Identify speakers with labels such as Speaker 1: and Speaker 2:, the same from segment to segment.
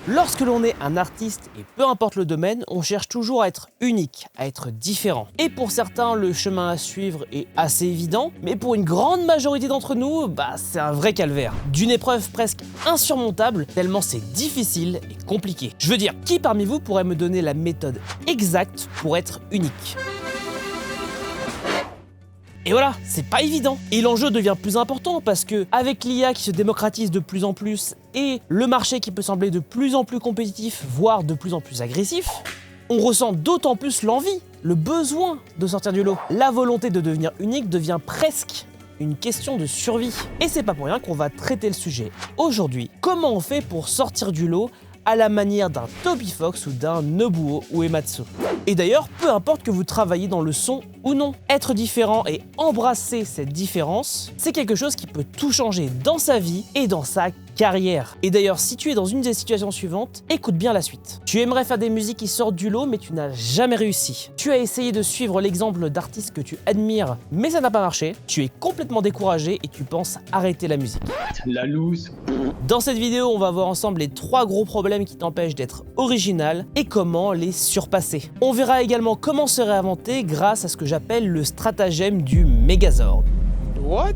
Speaker 1: Lorsque l'on est un artiste, et peu importe le domaine, on cherche toujours à être unique, à être différent. Et pour certains, le chemin à suivre est assez évident, mais pour une grande majorité d'entre nous, c'est un vrai calvaire. D'une épreuve presque insurmontable, tellement c'est difficile et compliqué. Je veux dire, qui parmi vous pourrait me donner la méthode exacte pour être unique ? Et voilà, c'est pas évident. Et l'enjeu devient plus important parce que, avec l'IA qui se démocratise de plus en plus et le marché qui peut sembler de plus en plus compétitif, voire de plus en plus agressif, on ressent d'autant plus l'envie, le besoin de sortir du lot. La volonté de devenir unique devient presque une question de survie. Et c'est pas pour rien qu'on va traiter le sujet aujourd'hui. Comment on fait pour sortir du lot à la manière d'un Toby Fox ou d'un Nobuo Uematsu. Et d'ailleurs, peu importe que vous travaillez dans le son ou non, être différent et embrasser cette différence, c'est quelque chose qui peut tout changer dans sa vie et dans sa carrière. Et d'ailleurs, si tu es dans une des situations suivantes, écoute bien la suite. Tu aimerais faire des musiques qui sortent du lot, mais tu n'as jamais réussi. Tu as essayé de suivre l'exemple d'artistes que tu admires, mais ça n'a pas marché. Tu es complètement découragé et tu penses arrêter la musique.
Speaker 2: La loose.
Speaker 1: Dans cette vidéo, on va voir ensemble les 3 gros problèmes qui t'empêchent d'être original et comment les surpasser. On verra également comment se réinventer grâce à ce que j'appelle le stratagème du Megazord.
Speaker 2: What?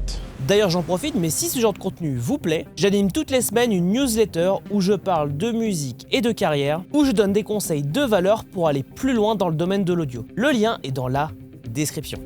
Speaker 1: D'ailleurs, j'en profite, mais si ce genre de contenu vous plaît, j'anime toutes les semaines une newsletter où je parle de musique et de carrière, où je donne des conseils de valeur pour aller plus loin dans le domaine de l'audio. Le lien est dans la description.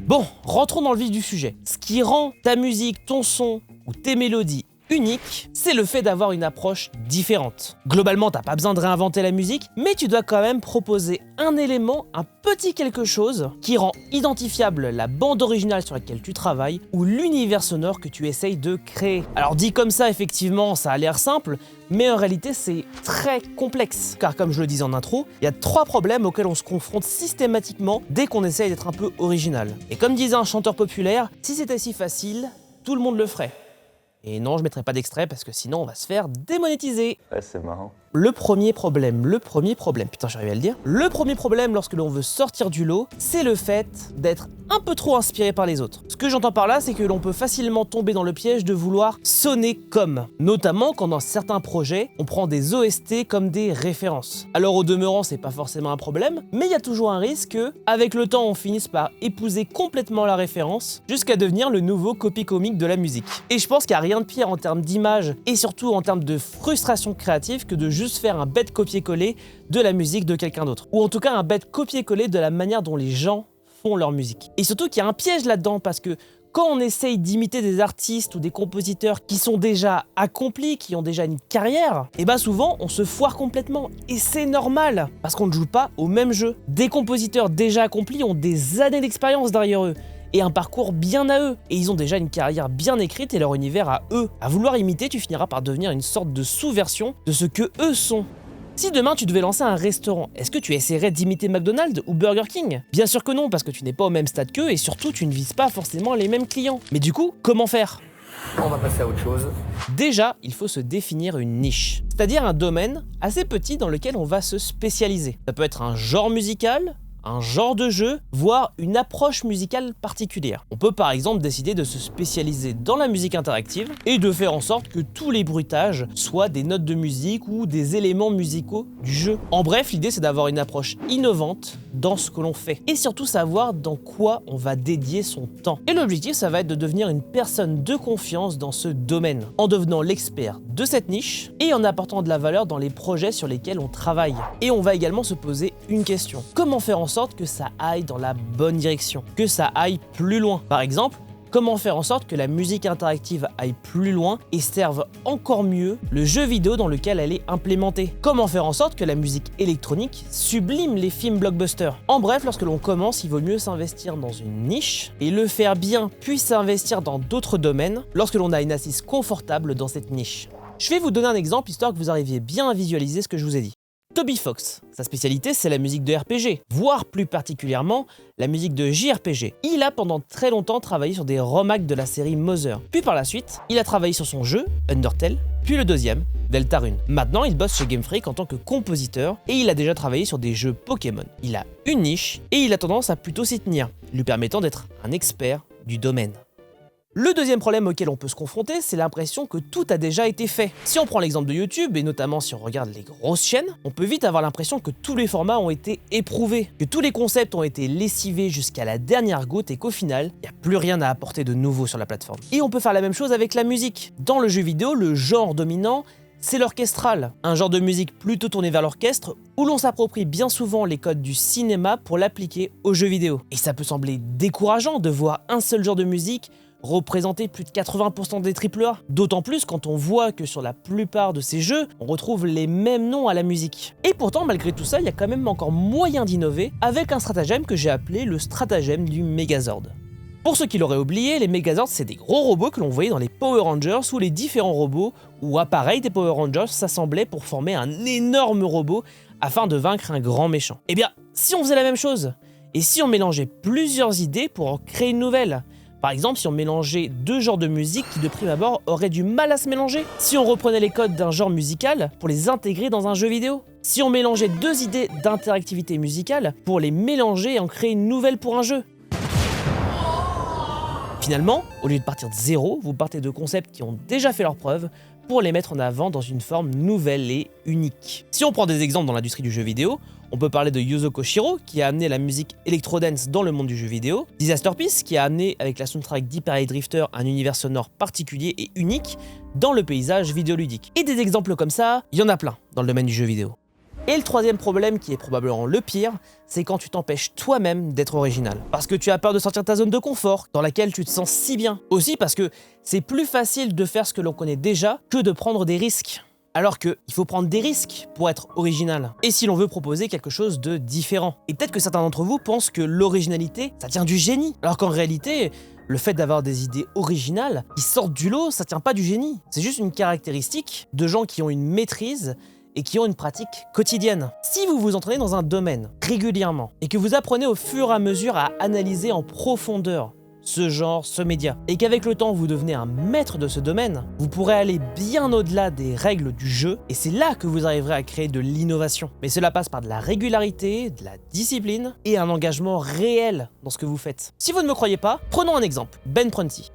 Speaker 1: Bon, rentrons dans le vif du sujet. Ce qui rend ta musique, ton son ou tes mélodies unique, c'est le fait d'avoir une approche différente. Globalement, t'as pas besoin de réinventer la musique, mais tu dois quand même proposer un élément, un petit quelque chose qui rend identifiable la bande originale sur laquelle tu travailles ou l'univers sonore que tu essayes de créer. Alors dit comme ça, effectivement, ça a l'air simple, mais en réalité, c'est très complexe. Car comme je le disais en intro, il y a 3 problèmes auxquels on se confronte systématiquement dès qu'on essaye d'être un peu original. Et comme disait un chanteur populaire, si c'était si facile, tout le monde le ferait. Et non, je mettrai pas d'extrait parce que sinon on va se faire démonétiser.
Speaker 3: Ouais, c'est marrant.
Speaker 1: Le premier problème, putain j'arrive à le dire. Le premier problème lorsque l'on veut sortir du lot, c'est le fait d'être un peu trop inspiré par les autres. Ce que j'entends par là, c'est que l'on peut facilement tomber dans le piège de vouloir sonner comme. Notamment quand dans certains projets, on prend des OST comme des références. Alors au demeurant, c'est pas forcément un problème, mais il y a toujours un risque que, avec le temps, on finisse par épouser complètement la référence, jusqu'à devenir le nouveau copie comique de la musique. Et je pense qu'il n'y a rien de pire en termes d'image, et surtout en termes de frustration créative, que de juste faire un bête copier-coller de la musique de quelqu'un d'autre. Ou en tout cas un bête copier-coller de la manière dont les gens font leur musique. Et surtout qu'il y a un piège là-dedans parce que quand on essaye d'imiter des artistes ou des compositeurs qui sont déjà accomplis, qui ont déjà une carrière, et souvent on se foire complètement. Et c'est normal parce qu'on ne joue pas au même jeu. Des compositeurs déjà accomplis ont des années d'expérience derrière eux et un parcours bien à eux. Et ils ont déjà une carrière bien écrite et leur univers à eux. À vouloir imiter, tu finiras par devenir une sorte de sous-version de ce que eux sont. Si demain tu devais lancer un restaurant, est-ce que tu essaierais d'imiter McDonald's ou Burger King ? Bien sûr que non, parce que tu n'es pas au même stade qu'eux et surtout tu ne vises pas forcément les mêmes clients. Mais du coup, comment faire ?
Speaker 3: On va passer à autre chose.
Speaker 1: Déjà, il faut se définir une niche, c'est-à-dire un domaine assez petit dans lequel on va se spécialiser. Ça peut être un genre musical, un genre de jeu, voire une approche musicale particulière. On peut par exemple décider de se spécialiser dans la musique interactive et de faire en sorte que tous les bruitages soient des notes de musique ou des éléments musicaux du jeu. En bref, l'idée c'est d'avoir une approche innovante dans ce que l'on fait et surtout savoir dans quoi on va dédier son temps. Et l'objectif ça va être de devenir une personne de confiance dans ce domaine, en devenant l'expert de cette niche et en apportant de la valeur dans les projets sur lesquels on travaille. Et on va également se poser une question. Comment faire en sorte que ça aille dans la bonne direction, que ça aille plus loin. Par exemple, comment faire en sorte que la musique interactive aille plus loin et serve encore mieux le jeu vidéo dans lequel elle est implémentée. Comment faire en sorte que la musique électronique sublime les films blockbusters. En bref, lorsque l'on commence, il vaut mieux s'investir dans une niche et le faire bien, puis s'investir dans d'autres domaines lorsque l'on a une assise confortable dans cette niche. Je vais vous donner un exemple histoire que vous arriviez bien à visualiser ce que je vous ai dit. Toby Fox, sa spécialité c'est la musique de RPG, voire plus particulièrement la musique de JRPG. Il a pendant très longtemps travaillé sur des remakes de la série Mother. Puis par la suite, il a travaillé sur son jeu, Undertale, puis le deuxième, Deltarune. Maintenant, il bosse chez Game Freak en tant que compositeur et il a déjà travaillé sur des jeux Pokémon. Il a une niche et il a tendance à plutôt s'y tenir, lui permettant d'être un expert du domaine. Le deuxième problème auquel on peut se confronter, c'est l'impression que tout a déjà été fait. Si on prend l'exemple de YouTube, et notamment si on regarde les grosses chaînes, on peut vite avoir l'impression que tous les formats ont été éprouvés, que tous les concepts ont été lessivés jusqu'à la dernière goutte et qu'au final, il n'y a plus rien à apporter de nouveau sur la plateforme. Et on peut faire la même chose avec la musique. Dans le jeu vidéo, le genre dominant, c'est l'orchestral, un genre de musique plutôt tourné vers l'orchestre où l'on s'approprie bien souvent les codes du cinéma pour l'appliquer aux jeux vidéo. Et ça peut sembler décourageant de voir un seul genre de musique représenter plus de 80% des AAA, d'autant plus quand on voit que sur la plupart de ces jeux, on retrouve les mêmes noms à la musique. Et pourtant, malgré tout ça, il y a quand même encore moyen d'innover avec un stratagème que j'ai appelé le stratagème du Megazord. Pour ceux qui l'auraient oublié, les Megazords, c'est des gros robots que l'on voyait dans les Power Rangers où les différents robots ou appareils des Power Rangers s'assemblaient pour former un énorme robot afin de vaincre un grand méchant. Eh bien, si on faisait la même chose, et si on mélangeait plusieurs idées pour en créer une nouvelle, par exemple, si on mélangeait deux genres de musique qui de prime abord auraient du mal à se mélanger, si on reprenait les codes d'un genre musical pour les intégrer dans un jeu vidéo, si on mélangeait deux idées d'interactivité musicale pour les mélanger et en créer une nouvelle pour un jeu. Finalement, au lieu de partir de zéro, vous partez de concepts qui ont déjà fait leurs preuves pour les mettre en avant dans une forme nouvelle et unique. Si on prend des exemples dans l'industrie du jeu vidéo, on peut parler de Yuzo Koshiro qui a amené la musique electro-dance dans le monde du jeu vidéo, Disasterpeace qui a amené avec la soundtrack d'Hyper Light Drifter un univers sonore particulier et unique dans le paysage vidéoludique. Et des exemples comme ça, il y en a plein dans le domaine du jeu vidéo. Et le troisième problème, qui est probablement le pire, c'est quand tu t'empêches toi-même d'être original. Parce que tu as peur de sortir de ta zone de confort, dans laquelle tu te sens si bien. Aussi parce que c'est plus facile de faire ce que l'on connaît déjà que de prendre des risques. Alors qu'il faut prendre des risques pour être original. Et si l'on veut proposer quelque chose de différent. Et peut-être que certains d'entre vous pensent que l'originalité, ça tient du génie. Alors qu'en réalité, le fait d'avoir des idées originales qui sortent du lot, ça tient pas du génie. C'est juste une caractéristique de gens qui ont une maîtrise et qui ont une pratique quotidienne. Si vous vous entraînez dans un domaine régulièrement et que vous apprenez au fur et à mesure à analyser en profondeur ce genre, ce média, et qu'avec le temps vous devenez un maître de ce domaine, vous pourrez aller bien au-delà des règles du jeu et c'est là que vous arriverez à créer de l'innovation. Mais cela passe par de la régularité, de la discipline et un engagement réel dans ce que vous faites. Si vous ne me croyez pas, prenons un exemple, Ben Prunty.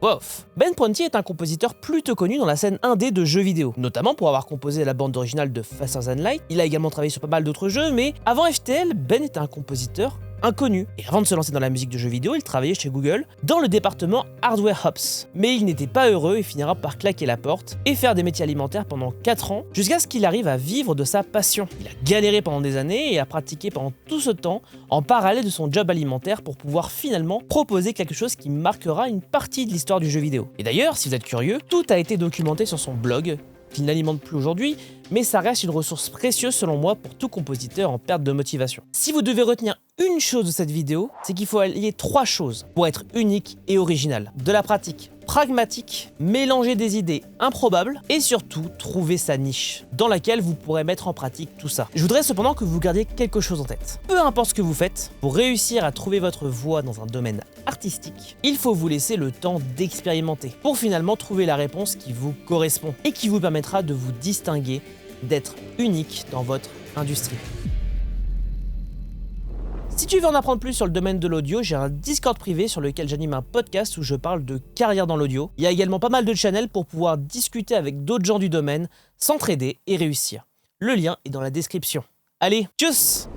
Speaker 1: Ben Prunty est un compositeur plutôt connu dans la scène indé de jeux vidéo, notamment pour avoir composé la bande originale de Faster Than Light. Il a également travaillé sur pas mal d'autres jeux, mais avant FTL, Ben était un compositeur inconnu. Et avant de se lancer dans la musique de jeux vidéo, il travaillait chez Google dans le département Hardware Ops. Mais il n'était pas heureux et finira par claquer la porte et faire des métiers alimentaires pendant 4 ans jusqu'à ce qu'il arrive à vivre de sa passion. Il a galéré pendant des années et a pratiqué pendant tout ce temps en parallèle de son job alimentaire pour pouvoir finalement proposer quelque chose qui marquera une partie de l'histoire du jeu vidéo. Et d'ailleurs, si vous êtes curieux, tout a été documenté sur son blog, qu'il n'alimente plus aujourd'hui, mais ça reste une ressource précieuse selon moi pour tout compositeur en perte de motivation. Si vous devez retenir une chose de cette vidéo, c'est qu'il faut allier 3 choses pour être unique et original. De la pratique pragmatique, mélanger des idées improbables et surtout trouver sa niche dans laquelle vous pourrez mettre en pratique tout ça. Je voudrais cependant que vous gardiez quelque chose en tête. Peu importe ce que vous faites, pour réussir à trouver votre voie dans un domaine artistique, il faut vous laisser le temps d'expérimenter pour finalement trouver la réponse qui vous correspond et qui vous permettra de vous distinguer, d'être unique dans votre industrie. Si tu veux en apprendre plus sur le domaine de l'audio, j'ai un Discord privé sur lequel j'anime un podcast où je parle de carrière dans l'audio. Il y a également pas mal de channels pour pouvoir discuter avec d'autres gens du domaine, s'entraider et réussir. Le lien est dans la description. Allez, tchuss!